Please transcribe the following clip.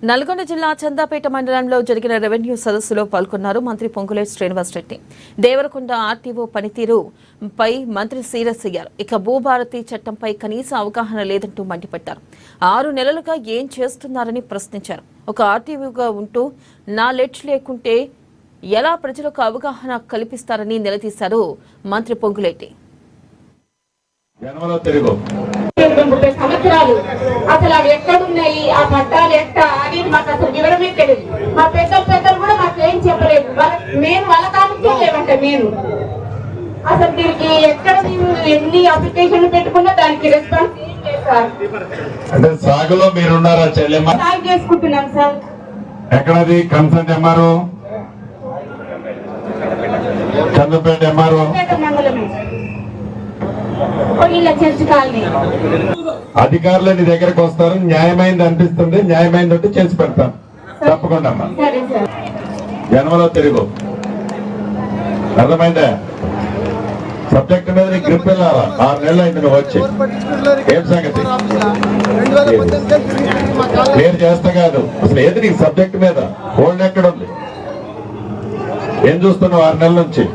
నల్గొండ జిల్లా చందాపేట మండలంలో జరిగిన రెవెన్యూ సదస్సులో పాల్గొన్నారు మంత్రి పొంగులేటి శ్రీనివాసరెడ్డి. దేవరకొండ ఆర్టీఓ పనితీరుపై మంత్రి సీరియస్ అయ్యారు. ఇక భూభారతి చట్టంపై కనీస అవగాహన లేదంటూ మండిపడ్డారు. 6 నెలలుగా ఏం చేస్తున్నారని ప్రశ్నించారు. ఒక ఆర్టీఓగా ఉంటూ నాలెడ్జ్ లేకుంటే ఎలా ప్రజలకు అవగాహన కల్పిస్తారని నిలదీశారు మంత్రి పొంగులేటి. 30 సంవత్సరాలు అసలు అవి ఎక్కడున్నాయి, ఆ పట్టాలు ఎట్టా అనేది మాకు అసలు వివరమే తెలియదు. మా పెద్దలు కూడా మాకు ఏం చెప్పలేదు. మేము వాళ్ళ కాలంలో లేవంటే మేము అసలు దీనికి ఎక్కడ ఎన్ని అప్లికేషన్లు పెట్టుకున్నా దానికి రెస్పాన్స్ ఏం లేదు సార్. అంటే సాగులో మీరున్నారా చెల్లెమ్మ? సాగు చేసుకుంటున్నాం సార్. ఎక్కడది కన్సర్న్ ఎంఆర్ఓ? చంద్రపేట ఎంఆర్ఓ మండలమే అధికారులు నీ దగ్గరకు వస్తారు. న్యాయమైంది అనిపిస్తుంది, న్యాయమైంది ఉంటే చేసి పెడతాం తప్పకుండా అమ్మా. జన్మలో తెలుగు అర్థమైందా? సబ్జెక్ట్ మీద నీకు గ్రిప్ వెళ్ళాలా? 6 నెలలు అయింది నువ్వు వచ్చి. ఏం సంగతి క్లియర్ చేస్తా కాదు, అసలు ఏది నీకు సబ్జెక్ట్ మీద హోల్డ్ ఎక్కడ ఉంది? ఏం చూస్తున్నావు 6 నెలల నుంచి?